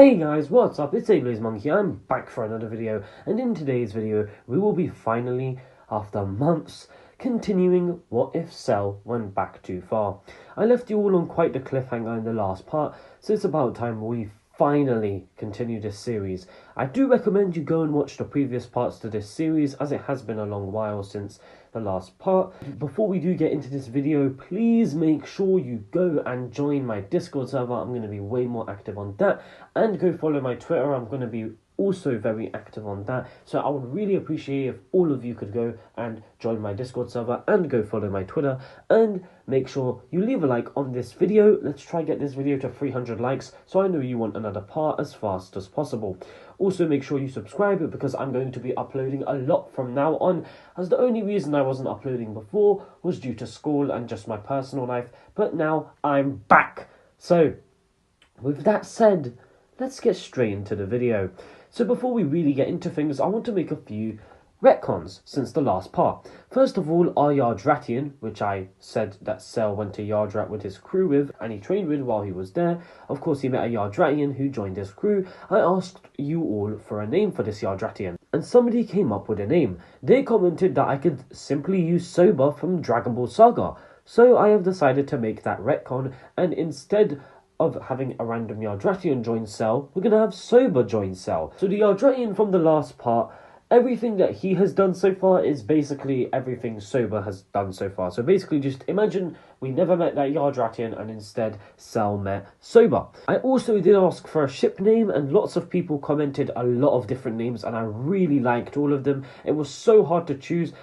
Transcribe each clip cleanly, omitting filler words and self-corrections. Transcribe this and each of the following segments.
Hey guys, what's up? It's Monkey. I'm back for another video, and in today's video we will be finally, after months, continuing What If Cell went back too far. I left you all on quite the cliffhanger in the last part, so it's about time we finally continue this series. I do recommend you go and watch the previous parts to this series, as it has been a long while since the last part. Before we do get into this video, please make sure you go and join my Discord server. I'm going to be way more active on that, and go follow my Twitter. I'm going to be also very active on that, so I would really appreciate if all of you could go and join my Discord server and go follow my Twitter, and make sure you leave a like on this video. Let's try get this video to 300 likes, so I know you want another part as fast as possible. Also make sure you subscribe, because I'm going to be uploading a lot from now on, as the only reason I wasn't uploading before was due to school and just my personal life, but now I'm back. So with that said, let's get straight into the video. So before we really get into things, I want to make a few retcons since the last part. First of all, our Yardratian, which I said that Cell went to Yardrat with his crew with, and he trained with while he was there. Of course, he met a Yardratian who joined his crew. I asked you all for a name for this Yardratian, and somebody came up with a name. They commented that I could simply use Soba from Dragon Ball Saga. So I have decided to make that retcon, and instead of having a random Yardratian join Cell, we're going to have Soba join Cell. So the Yardratian from the last part, everything that he has done so far is basically everything Soba has done so far. So basically just imagine we never met that Yardratian, and instead Cell met Soba. I also did ask for a ship name, and lots of people commented a lot of different names, and I really liked all of them. It was so hard to choose,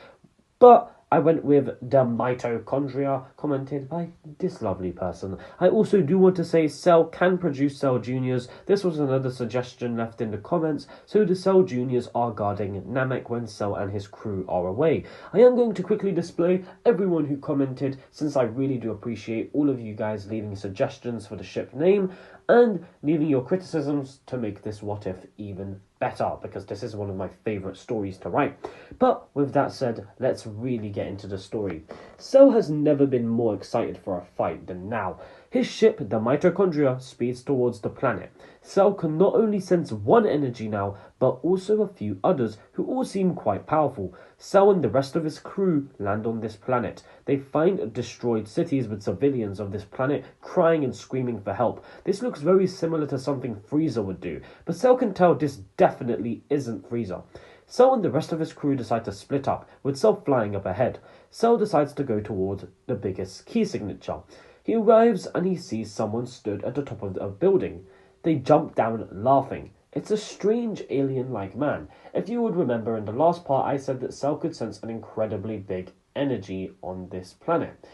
but I went with the mitochondria, commented by this lovely person. I also do want to say Cell can produce Cell Juniors. This was another suggestion left in the comments, so the Cell Juniors are guarding Namek when Cell and his crew are away. I am going to quickly display everyone who commented, since I really do appreciate all of you guys leaving suggestions for the ship name, and leaving your criticisms to make this What If even better, because this is one of my favourite stories to write. But with that said, let's really get into the story. Cell has never been more excited for a fight than now. His ship, the Mitochondria, speeds towards the planet. Cell can not only sense one energy now, but also a few others who all seem quite powerful. Cell and the rest of his crew land on this planet. They find destroyed cities with civilians of this planet crying and screaming for help. This looks very similar to something Frieza would do, but Cell can tell this definitely isn't Frieza. Cell and the rest of his crew decide to split up, with Cell flying up ahead. Cell decides to go towards the biggest key signature. He arrives and he sees someone stood at the top of a building. They jump down laughing. It's a strange alien-like man. If you would remember, in the last part I said that Cell could sense an incredibly big energy on this planet.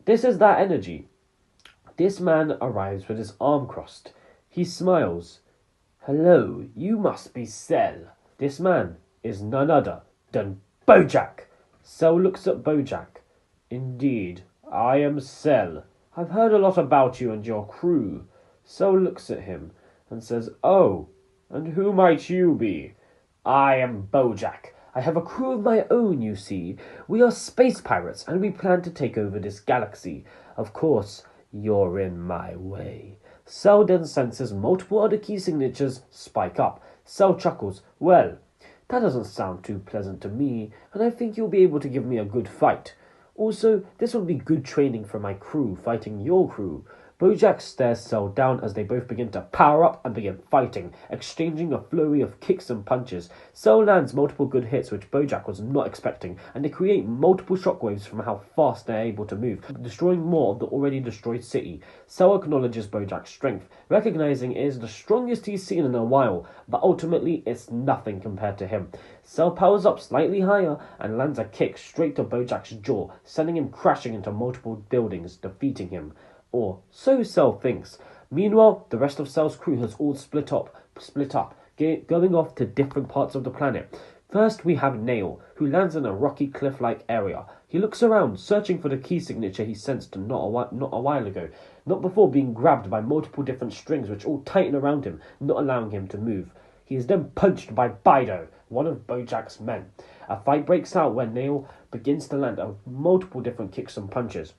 This is that energy. This man arrives with his arm crossed. He smiles. "Hello, you must be Cell." This man is none other than Bojack. Cell looks at Bojack. "Indeed, I am Cell. I've heard a lot about you and your crew." Cell looks at him and says, "Oh, and who might you be?" "I am Bojack. I have a crew of my own, you see. We are space pirates, and we plan to take over this galaxy. Of course, you're in my way." Cell then senses multiple other key signatures spike up. Cell chuckles. "Well, that doesn't sound too pleasant to me, and I think you'll be able to give me a good fight. Also, this will be good training for my crew fighting your crew." Bojack stares Cell down as they both begin to power up and begin fighting, exchanging a flurry of kicks and punches. Cell lands multiple good hits which Bojack was not expecting, and they create multiple shockwaves from how fast they're able to move, destroying more of the already destroyed city. Cell acknowledges Bojack's strength, recognizing it is the strongest he's seen in a while, but ultimately it's nothing compared to him. Cell powers up slightly higher and lands a kick straight to Bojack's jaw, sending him crashing into multiple buildings, defeating him. Or so Cell thinks. Meanwhile, the rest of Cell's crew has all split up, going off to different parts of the planet. First, we have Nail, who lands in a rocky cliff-like area. He looks around, searching for the key signature he sensed not a while ago, not before being grabbed by multiple different strings which all tighten around him, not allowing him to move. He is then punched by Bido, one of Bojack's men. A fight breaks out where Nail begins to land multiple different kicks and punches.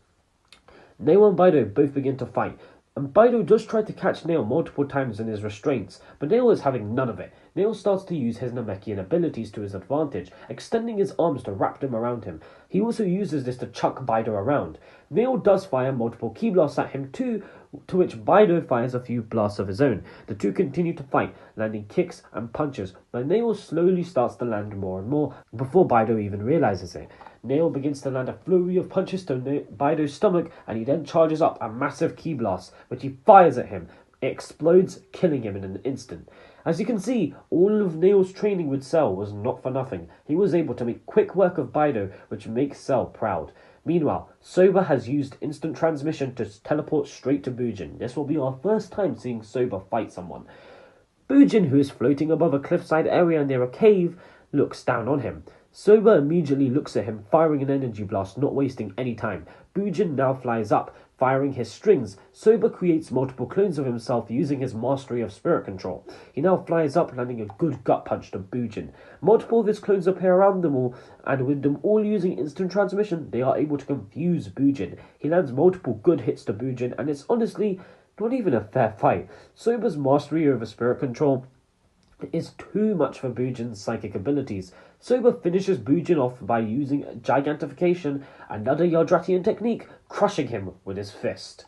Nail and Bido both begin to fight. And Baido does try to catch Nail multiple times in his restraints, but Nail is having none of it. Nail starts to use his Namekian abilities to his advantage, extending his arms to wrap them around him. He also uses this to chuck Baido around. Nail does fire multiple ki blasts at him too, to which Baido fires a few blasts of his own. The two continue to fight, landing kicks and punches, but Nail slowly starts to land more and more before Baido even realizes it. Nail begins to land a flurry of punches to Baido's stomach, and he then charges up a massive ki blast, which he fires at him. It explodes, killing him in an instant. As you can see, all of Nail's training with Cell was not for nothing. He was able to make quick work of Baido, which makes Cell proud. Meanwhile, Soba has used instant transmission to teleport straight to Bujin. This will be our first time seeing Soba fight someone. Bujin, who is floating above a cliffside area near a cave, looks down on him. Soba immediately looks at him, firing an energy blast, not wasting any time. Bujin now flies up, firing his strings. Soba creates multiple clones of himself using his mastery of spirit control. He now flies up, landing a good gut punch to Bujin. Multiple of his clones appear around them all, and with them all using instant transmission, they are able to confuse Bujin. He lands multiple good hits to Bujin, and it's honestly not even a fair fight. Soba's mastery over spirit control is too much for Bujin's psychic abilities. Soba finishes Bujin off by using gigantification, another Yardratian technique, crushing him with his fist.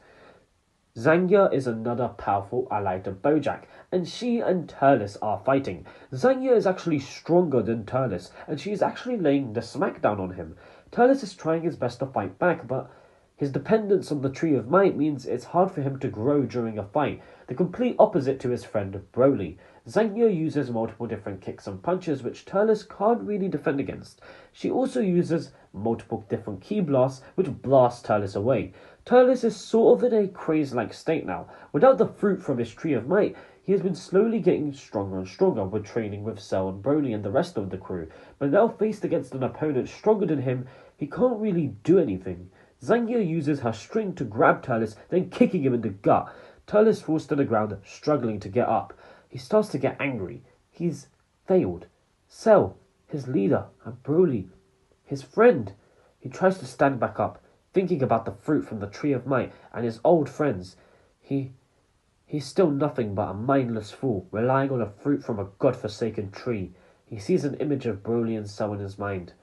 Zangya is another powerful ally to Bojack, and she and Turles are fighting. Zangya is actually stronger than Turles, and she is actually laying the smackdown on him. Turles is trying his best to fight back, but his dependence on the Tree of Might means it's hard for him to grow during a fight, the complete opposite to his friend Broly. Zangya uses multiple different kicks and punches which Turles can't really defend against. She also uses multiple different ki blasts which blast Turles away. Turles is sort of in a craze-like state now. Without the fruit from his Tree of Might, he has been slowly getting stronger and stronger with training with Cell and Broly and the rest of the crew, but now faced against an opponent stronger than him, he can't really do anything. Zangya uses her string to grab Turles, then kicking him in the gut. Turles falls to the ground, struggling to get up. He starts to get angry. He's failed. Cell, his leader, and Broly, his friend. He tries to stand back up, thinking about the fruit from the Tree of Might and his old friends. He's still nothing but a mindless fool, relying on a fruit from a godforsaken tree. He sees an image of Broly and Cell in his mind.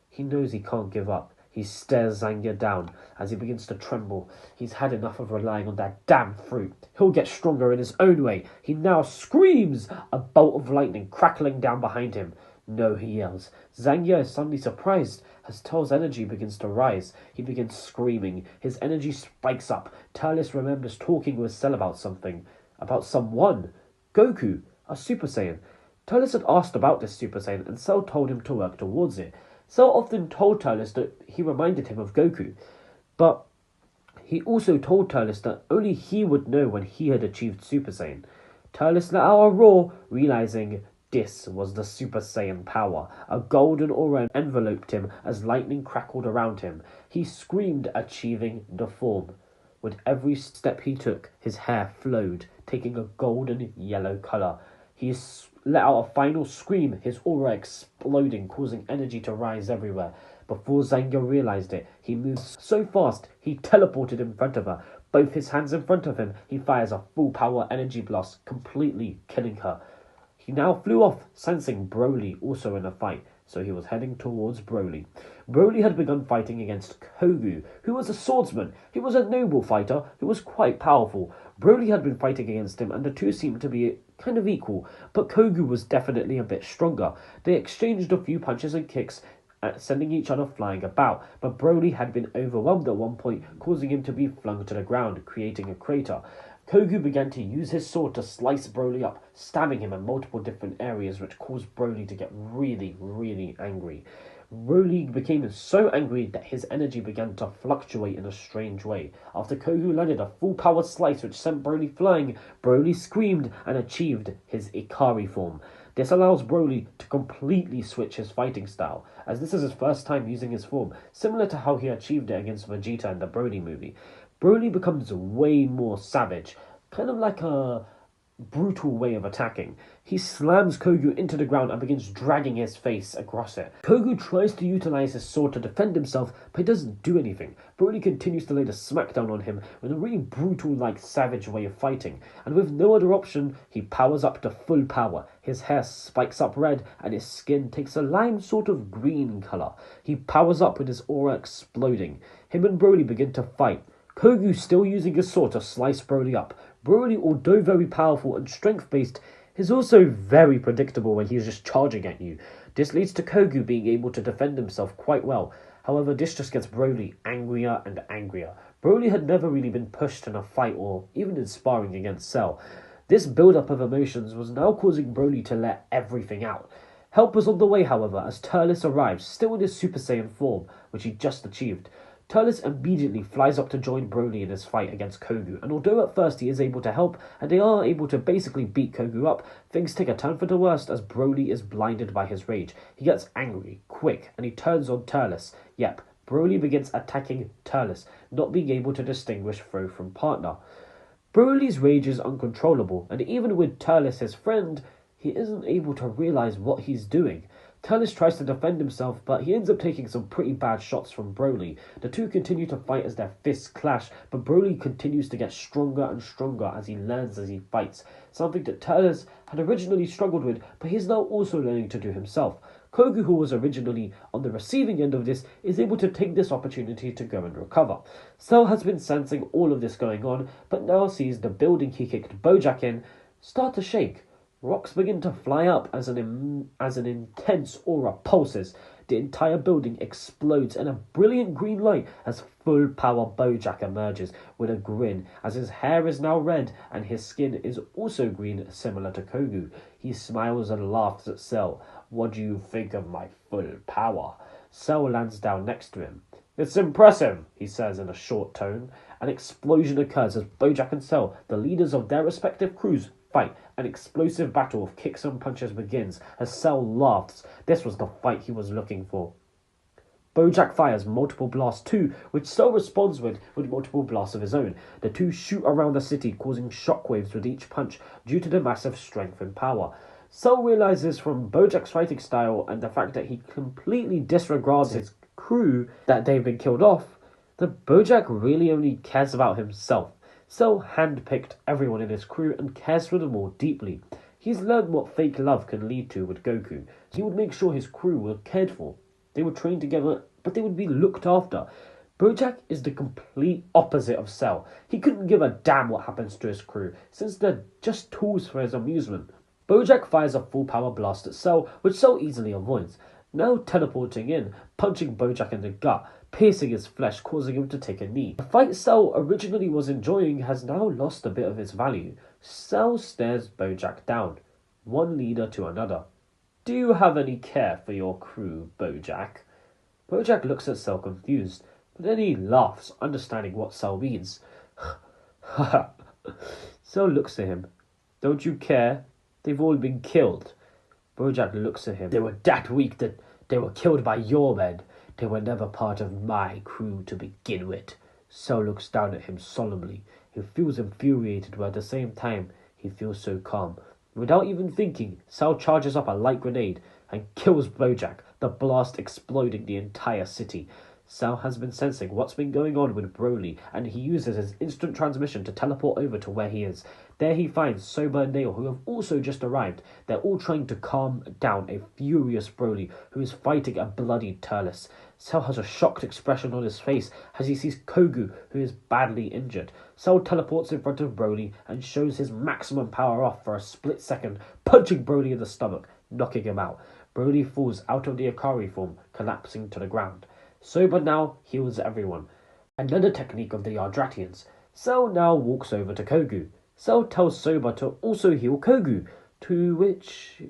He knows he can't give up. He stares Zangya down as he begins to tremble. He's had enough of relying on that damn fruit. He'll get stronger in his own way. He now screams, a bolt of lightning crackling down behind him. No, he yells. Zangya is suddenly surprised as Tell's energy begins to rise. He begins screaming. His energy spikes up. Turles remembers talking with Cell about something. About someone. Goku, a Super Saiyan. Turles had asked about this Super Saiyan and Cell told him to work towards it. Cell often told Turles that he reminded him of Goku, but he also told Turles that only he would know when he had achieved Super Saiyan. Turles let out a roar, realizing this was the Super Saiyan power. A golden aura enveloped him as lightning crackled around him. He screamed, achieving the form. With every step he took, his hair flowed, taking a golden yellow colour. He let out a final scream, his aura exploding, causing energy to rise everywhere. Before Zangya realized it, he moved so fast, he teleported in front of her. Both his hands in front of him, he fires a full power energy blast, completely killing her. He now flew off, sensing Broly also in a fight, so he was heading towards Broly. Broly had begun fighting against Kogu, who was a swordsman. He was a noble fighter who was quite powerful. Broly had been fighting against him, and the two seemed to be kind of equal, but Kogu was definitely a bit stronger. They exchanged a few punches and kicks, sending each other flying about, but Broly had been overwhelmed at one point, causing him to be flung to the ground, creating a crater. Kogu began to use his sword to slice Broly up, stabbing him in multiple different areas, which caused Broly to get really, really angry. Broly became so angry that his energy began to fluctuate in a strange way. After Kogu landed a full-power slice which sent Broly flying, Broly screamed and achieved his Ikari form. This allows Broly to completely switch his fighting style, as this is his first time using his form, similar to how he achieved it against Vegeta in the Broly movie. Broly becomes way more savage, kind of like a brutal way of attacking. He slams Kogu into the ground and begins dragging his face across it. Kogu tries to utilize his sword to defend himself, but he doesn't do anything. Broly continues to lay the smackdown on him with a really brutal, savage way of fighting. And with no other option, he powers up to full power. His hair spikes up red and his skin takes a lime sort of green color. He powers up with his aura exploding. Him and Broly begin to fight. Kogu still using his sword to slice Broly up. Broly, although very powerful and strength-based, is also very predictable when he's just charging at you. This leads to Kogu being able to defend himself quite well. However, this just gets Broly angrier and angrier. Broly had never really been pushed in a fight or even in sparring against Cell. This build-up of emotions was now causing Broly to let everything out. Help was on the way, however, as Turles arrives, still in his Super Saiyan form, which he just achieved. Turles immediately flies up to join Broly in his fight against Kogu, and although at first he is able to help, and they are able to basically beat Kogu up, things take a turn for the worst as Broly is blinded by his rage. He gets angry, quick, and he turns on Turles. Yep, Broly begins attacking Turles, not being able to distinguish foe from partner. Broly's rage is uncontrollable, and even with Turles his friend, he isn't able to realize what he's doing. Turles tries to defend himself, but he ends up taking some pretty bad shots from Broly. The two continue to fight as their fists clash, but Broly continues to get stronger and stronger as he learns as he fights, something that Turles had originally struggled with, but he is now also learning to do himself. Kogu, who was originally on the receiving end of this, is able to take this opportunity to go and recover. Cell has been sensing all of this going on, but now sees the building he kicked Bojack in start to shake. Rocks begin to fly up as an intense aura pulses. The entire building explodes in a brilliant green light as full power Bojack emerges with a grin as his hair is now red and his skin is also green, similar to Kogu. He smiles and laughs at Cell. "What do you think of my full power?" Cell lands down next to him. "It's impressive," he says in a short tone. An explosion occurs as Bojack and Cell, the leaders of their respective crews, fight. An explosive battle of kicks and punches begins as Cell laughs. This was the fight he was looking for. Bojack fires multiple blasts too, which Cell responds with multiple blasts of his own. The two shoot around the city, causing shockwaves with each punch due to the massive strength and power. Cell realizes from Bojack's fighting style and the fact that he completely disregards his crew that they've been killed off, that Bojack really only cares about himself. Cell handpicked everyone in his crew and cares for them all deeply. He's learned what fake love can lead to with Goku. He would make sure his crew were cared for. They would train together, but they would be looked after. Bojack is the complete opposite of Cell. He couldn't give a damn what happens to his crew, since they're just tools for his amusement. Bojack fires a full power blast at Cell, which Cell easily avoids. Now teleporting in, punching Bojack in the gut, piercing his flesh, causing him to take a knee. The fight Cell originally was enjoying has now lost a bit of its value. Cell stares Bojack down, one leader to another. "Do you have any care for your crew, Bojack?" Bojack looks at Cell confused, but then he laughs, understanding what Cell means. Cell looks at him. "Don't you care? They've all been killed." Bojack looks at him. "They were that weak that they were killed by your men. They were never part of my crew to begin with." Cell looks down at him solemnly. He feels infuriated, but at the same time, he feels so calm. Without even thinking, Cell charges up a light grenade and kills Bojack, the blast exploding the entire city. Cell has been sensing what's been going on with Broly, and he uses his instant transmission to teleport over to where he is. There he finds Soba and Nail, who have also just arrived. They're all trying to calm down a furious Broly, who is fighting a bloody Turles. Cell has a shocked expression on his face as he sees Kogu, who is badly injured. Cell teleports in front of Broly and shows his maximum power off for a split second, punching Broly in the stomach, knocking him out. Broly falls out of the Ikari form, collapsing to the ground. Soba now heals everyone. Another technique of the Yardratians. Cell now walks over to Kogu. Cell tells Soba to also heal Kogu, to which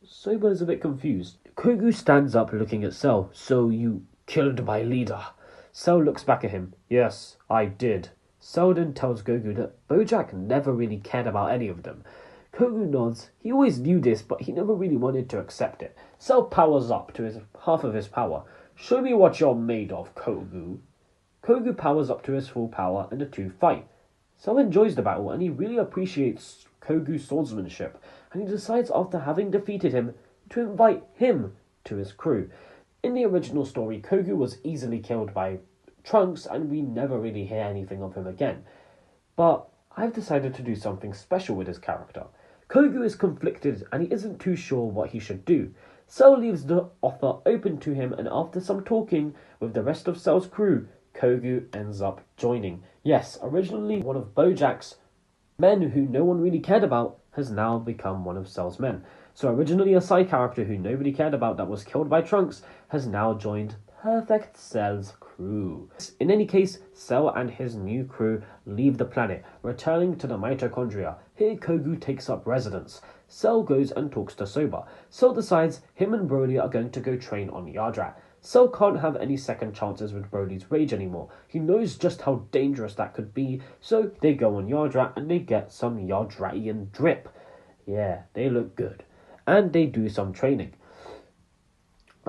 Soba is a bit confused. Kogu stands up looking at Cell. "So you killed my leader?" Cell looks back at him. "Yes, I did." Cell then tells Goku that Bojack never really cared about any of them. Kogu nods. He always knew this, but he never really wanted to accept it. Cell powers up to half of his power. "Show me what you're made of, Kogu." Kogu powers up to his full power and the two fight. Cell enjoys the battle and he really appreciates Kogu's swordsmanship, and he decides after having defeated him to invite him to his crew. In the original story, Kogu was easily killed by Trunks and we never really hear anything of him again. But I've decided to do something special with his character. Kogu is conflicted and he isn't too sure what he should do. Cell leaves the offer open to him, and after some talking with the rest of Cell's crew, Kogu ends up joining. Yes, originally one of Bojack's men who no one really cared about has now become one of Cell's men. So originally a side character who nobody cared about that was killed by Trunks has now joined Perfect Cell's crew. In any case, Cell and his new crew leave the planet, returning to the mitochondria. Here Kogu takes up residence. Cell goes and talks to Soba. Cell decides him and Broly are going to go train on Yardrat. Cell can't have any second chances with Broly's rage anymore. He knows just how dangerous that could be, so they go on Yardrat and they get some Yardratian drip. Yeah, they look good. And they do some training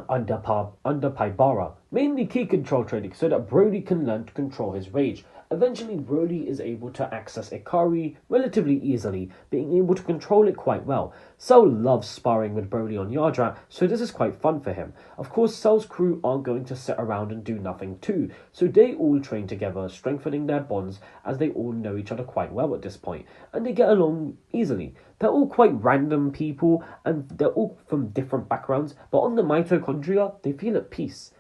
under Paibara, mainly key control training so that Broly can learn to control his rage. Eventually, Broly is able to access Ikari relatively easily, being able to control it quite well. Cell loves sparring with Broly on Yardrat, so this is quite fun for him. Of course, Cell's crew aren't going to sit around and do nothing too, so they all train together, strengthening their bonds as they all know each other quite well at this point, and they get along easily. They're all quite random people, and they're all from different backgrounds, but on the mitochondria, they feel at peace.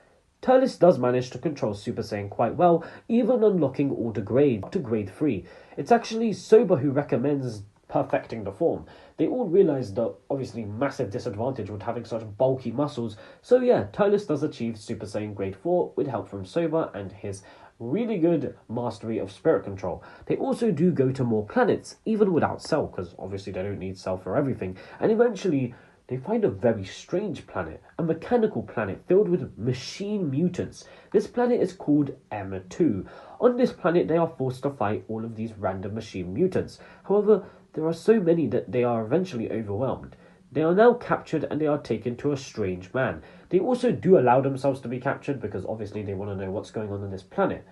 Turles does manage to control Super Saiyan quite well, even unlocking all the grades up to grade 3. It's actually Soba who recommends perfecting the form. They all realise the obviously massive disadvantage with having such bulky muscles, so yeah, Turles does achieve Super Saiyan grade 4 with help from Soba and his really good mastery of spirit control. They also do go to more planets, even without Cell, because obviously they don't need Cell for everything, and eventually they find a very strange planet, a mechanical planet filled with machine mutants. This planet is called M2. On this planet, they are forced to fight all of these random machine mutants. However, there are so many that they are eventually overwhelmed. They are now captured and they are taken to a strange man. They also do allow themselves to be captured because obviously they want to know what's going on this planet.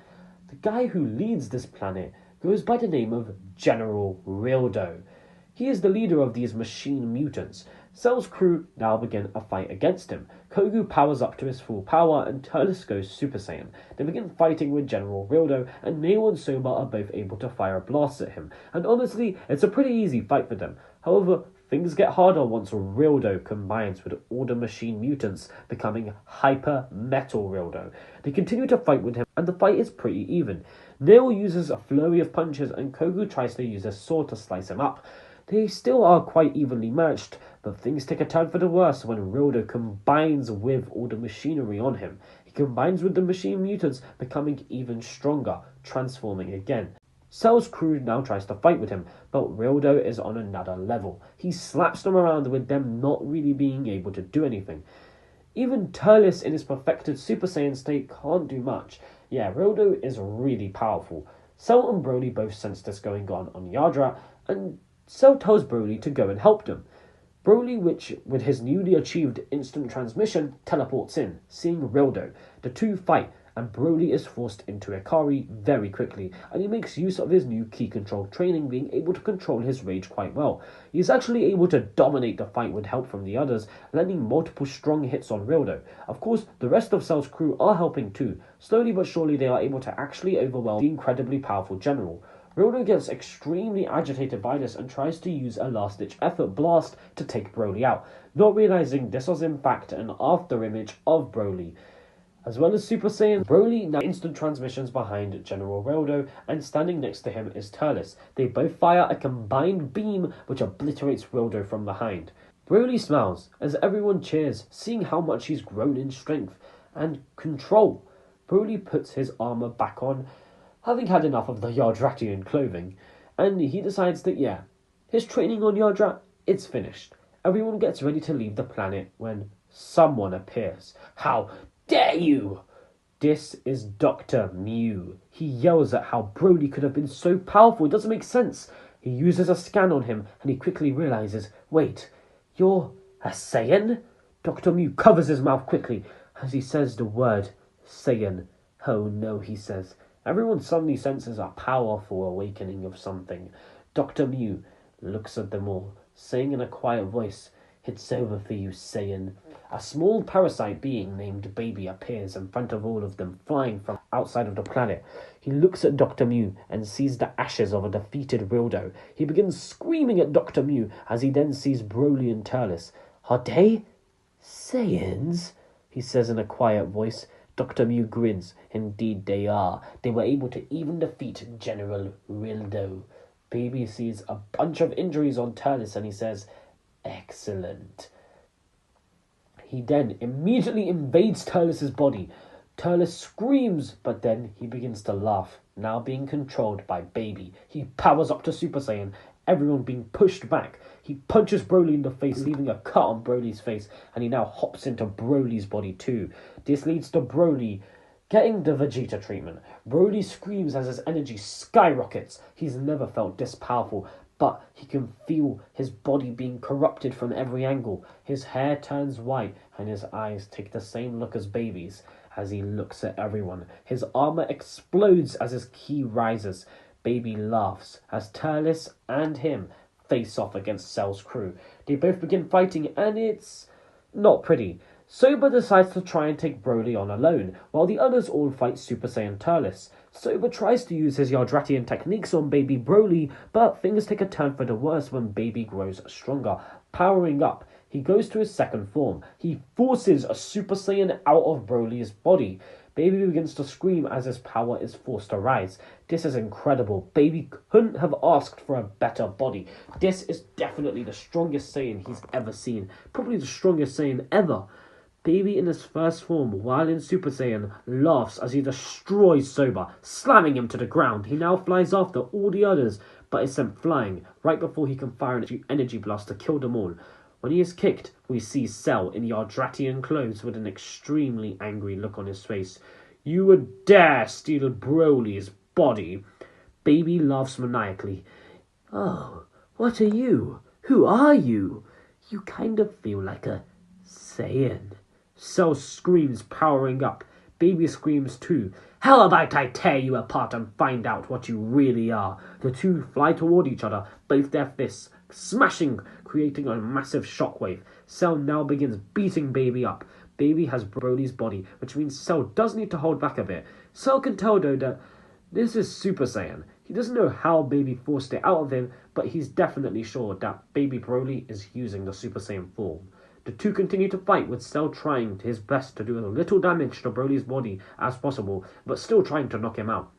The guy who leads this planet goes by the name of General Rildo. He is the leader of these machine mutants. Cell's crew now begin a fight against him. Kogu powers up to his full power and Turles goes Super Saiyan. They begin fighting with General Rildo, and Neo and Soba are both able to fire blasts at him. And honestly, it's a pretty easy fight for them. However, things get harder once Rildo combines with all the machine mutants, becoming Hyper Metal Rildo. They continue to fight with him, and the fight is pretty even. Neo uses a flurry of punches, and Kogu tries to use a sword to slice him up. They still are quite evenly matched, but things take a turn for the worse when Rildo combines with all the machinery on him. He combines with the machine mutants, becoming even stronger, transforming again. Cell's crew now tries to fight with him, but Rildo is on another level. He slaps them around with them not really being able to do anything. Even Turles in his perfected Super Saiyan state can't do much. Yeah, Rildo is really powerful. Cell and Broly both sense this going on Yardrat, and Cell tells Broly to go and help them. Broly, which with his newly achieved instant transmission, teleports in, seeing Rildo. The two fight, and Broly is forced into Ikari very quickly, and he makes use of his new key control training, being able to control his rage quite well. He is actually able to dominate the fight with help from the others, landing multiple strong hits on Rildo. Of course, the rest of Cell's crew are helping too. Slowly but surely they are able to actually overwhelm the incredibly powerful general. Rildo gets extremely agitated by this and tries to use a last-ditch effort blast to take Broly out, not realizing this was in fact an after-image of Broly. As well as Super Saiyan, Broly now instant transmissions behind General Rildo, and standing next to him is Turles. They both fire a combined beam which obliterates Rildo from behind. Broly smiles as everyone cheers, seeing how much he's grown in strength and control. Broly puts his armor back on, having had enough of the Yardratian clothing, and he decides that yeah, his training on Yardrat, it's finished. Everyone gets ready to leave the planet when someone appears. How dare you! This is Dr. Mew. He yells at how Broly could have been so powerful, it doesn't make sense. He uses a scan on him and he quickly realizes, wait, you're a Saiyan? Dr. Mew covers his mouth quickly as he says the word Saiyan. Oh no, he says, Everyone suddenly senses a powerful awakening of something. Dr. Mew looks at them all, saying in a quiet voice, "It's over for you, Saiyan." A small parasite being named Baby appears in front of all of them, flying from outside of the planet. He looks at Dr. Mew and sees the ashes of a defeated Rildo. He begins screaming at Dr. Mew as he then sees Broly and Turles. "Are they Saiyans?" he says in a quiet voice. Dr. Mew grins. "Indeed they are. They were able to even defeat General Rildo." Baby sees a bunch of injuries on Turles and he says, "Excellent." He then immediately invades Turles' body. Turles screams, but then he begins to laugh, now being controlled by Baby. He powers up to Super Saiyan, everyone being pushed back. He punches Broly in the face, leaving a cut on Broly's face, and he now hops into Broly's body too. This leads to Broly getting the Vegeta treatment. Broly screams as his energy skyrockets. He's never felt this powerful, but he can feel his body being corrupted from every angle. His hair turns white, and his eyes take the same look as Baby's as he looks at everyone. His armor explodes as his ki rises. Baby laughs as Turles and him face off against Cell's crew. They both begin fighting, and it's not pretty. Soba decides to try and take Broly on alone, while the others all fight Super Saiyan Turles. Soba tries to use his Yardratian techniques on Baby Broly, but things take a turn for the worse when Baby grows stronger. Powering up, he goes to his second form. He forces a Super Saiyan out of Broly's body. Baby begins to scream as his power is forced to rise. This is incredible. Baby couldn't have asked for a better body. This is definitely the strongest Saiyan he's ever seen. Probably the strongest Saiyan ever. Baby in his first form, while in Super Saiyan, laughs as he destroys Soba, slamming him to the ground. He now flies after all the others, but is sent flying right before he can fire an energy blast to kill them all. When he is kicked, we see Cell in Yardratian clothes with an extremely angry look on his face. "You would dare steal Broly's body?" Baby laughs maniacally. "Oh, what are you? Who are you? You kind of feel like a Saiyan." Cell screams, powering up. Baby screams too. "How about I tear you apart and find out what you really are?" The two fly toward each other, both their fists smashing, creating a massive shockwave. Cell now begins beating Baby up. Baby has Broly's body, which means Cell does need to hold back a bit. Cell can tell though that this is Super Saiyan. He doesn't know how Baby forced it out of him, but he's definitely sure that Baby Broly is using the Super Saiyan form. The two continue to fight, with Cell trying his best to do as little damage to Broly's body as possible, but still trying to knock him out.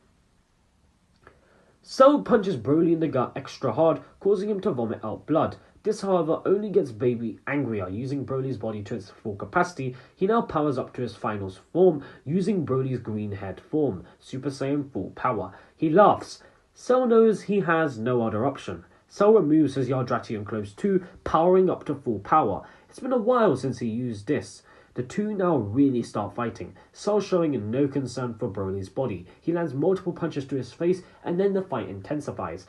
Cell punches Broly in the gut extra hard, causing him to vomit out blood. This, however, only gets Baby angrier. Using Broly's body to its full capacity, he now powers up to his final form, using Broly's green head form, Super Saiyan full power. He laughs. Cell knows he has no other option. Cell removes his Yardratian clothes too, powering up to full power. It's been a while since he used this. The two now really start fighting, Cell showing no concern for Broly's body. He lands multiple punches to his face, and then the fight intensifies.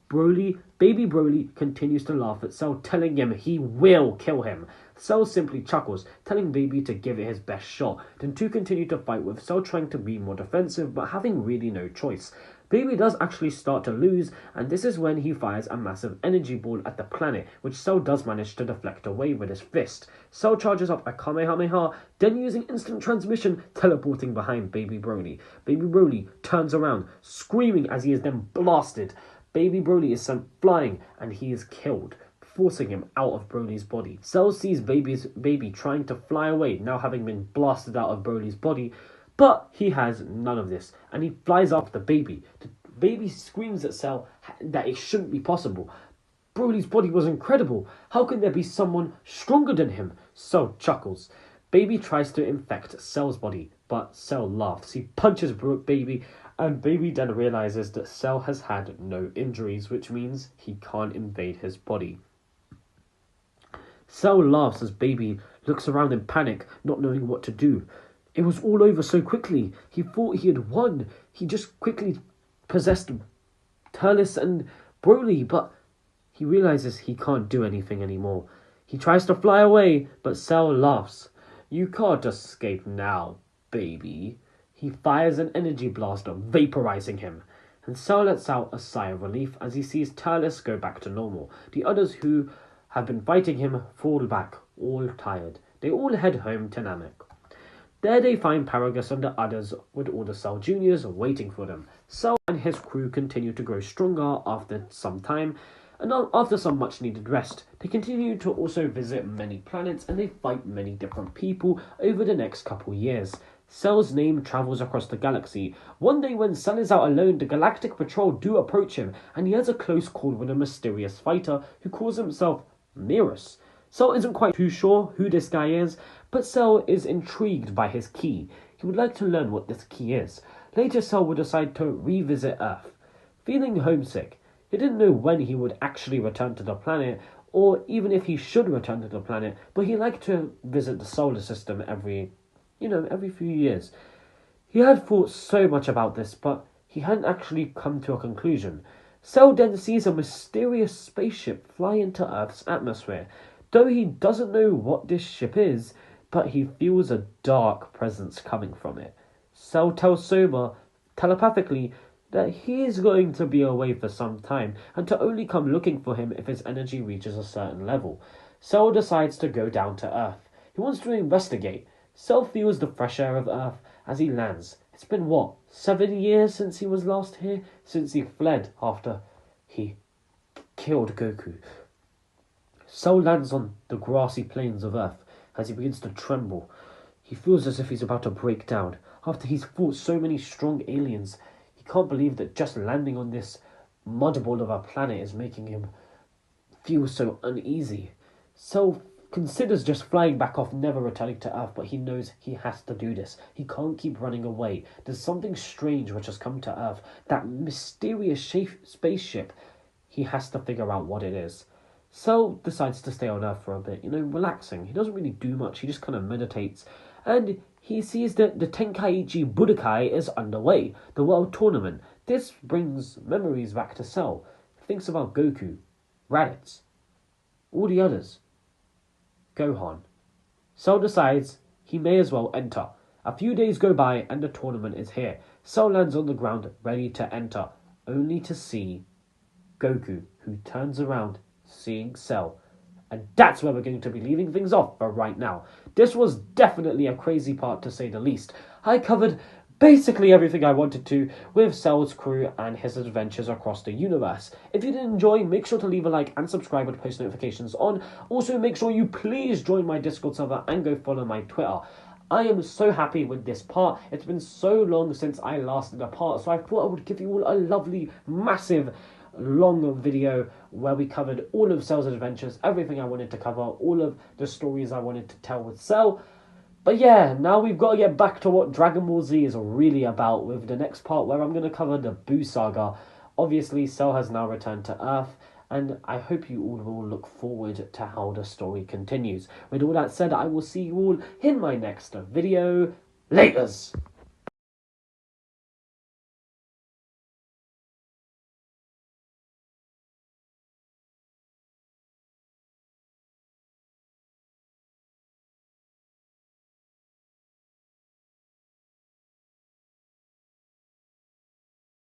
Baby Broly continues to laugh at Cell, telling him he will kill him. Cell simply chuckles, telling Baby to give it his best shot. The two continue to fight, with Cell trying to be more defensive, but having really no choice. Baby does actually start to lose, and this is when he fires a massive energy ball at the planet, which Cell does manage to deflect away with his fist. Cell charges up a Kamehameha, then using instant transmission, teleporting behind Baby Broly. Baby Broly turns around, screaming as he is then blasted. Baby Broly is sent flying, and he is killed, forcing him out of Broly's body. Cell sees Baby trying to fly away, now having been blasted out of Broly's body, but he has none of this, and he flies after Baby. The Baby screams at Cell that it shouldn't be possible. Broly's body was incredible. How can there be someone stronger than him? Cell chuckles. Baby tries to infect Cell's body, but Cell laughs. He punches Baby, and Baby then realizes that Cell has had no injuries, which means he can't invade his body. Cell laughs as Baby looks around in panic, not knowing what to do. It was all over so quickly. He thought he had won. He just quickly possessed Turles and Broly, but he realizes he can't do anything anymore. He tries to fly away, but Cell laughs. "You can't escape now, Baby." He fires an energy blaster, vaporizing him, and Cell lets out a sigh of relief as he sees Turles go back to normal. The others who have been fighting him fall back, all tired. They all head home to Namek. There they find Paragus and the others with all the Cell Juniors waiting for them. Cell and his crew continue to grow stronger after some time, and after some much needed rest, they continue to also visit many planets and they fight many different people over the next couple years. Cell's name travels across the galaxy. One day when Cell is out alone, the Galactic Patrol do approach him, and he has a close call with a mysterious fighter who calls himself Mirus. Cell isn't quite too sure who this guy is, but Cell is intrigued by his key. He would like to learn what this key is. Later, Cell would decide to revisit Earth. Feeling homesick, he didn't know when he would actually return to the planet, or even if he should return to the planet, but he liked to visit the solar system every few years. He had thought so much about this, but he hadn't actually come to a conclusion. Cell then sees a mysterious spaceship fly into Earth's atmosphere. Though he doesn't know what this ship is, but he feels a dark presence coming from it. Cell tells Soma telepathically that he is going to be away for some time and to only come looking for him if his energy reaches a certain level. Cell decides to go down to Earth. He wants to investigate. Cell feels the fresh air of Earth as he lands. It's been 7 years since he was last here? Since he fled after he killed Goku. Cell lands on the grassy plains of Earth as he begins to tremble. He feels as if he's about to break down. After he's fought so many strong aliens, he can't believe that just landing on this mudball of a planet is making him feel so uneasy. Cell considers just flying back off, never returning to Earth, but he knows he has to do this. He can't keep running away. There's something strange which has come to Earth. That mysterious spaceship. He has to figure out what it is. Cell decides to stay on Earth for a bit, relaxing. He doesn't really do much. He just kind of meditates. And he sees that the Tenkaichi Budokai is underway, the world tournament. This brings memories back to Cell. He thinks about Goku, Raditz, all the others. Gohan. Cell decides he may as well enter. A few days go by and the tournament is here. Cell lands on the ground ready to enter, only to see Goku, who turns around seeing Cell. And that's where we're going to be leaving things off for right now. This was definitely a crazy part, to say the least. I covered basically everything I wanted to with Cell's crew and his adventures across the universe. If you did enjoy, make sure to leave a like and subscribe with post notifications on. Also, make sure you please join my Discord server and go follow my Twitter. I am so happy with this part. It's been so long since I last did a part, so I thought I would give you all a lovely, massive, long video where we covered all of Cell's adventures, everything I wanted to cover, all of the stories I wanted to tell with Cell. But yeah, now we've got to get back to what Dragon Ball Z is really about with the next part, where I'm going to cover the Buu Saga. Obviously, Cell has now returned to Earth, and I hope you all will look forward to how the story continues. With all that said, I will see you all in my next video. Laters!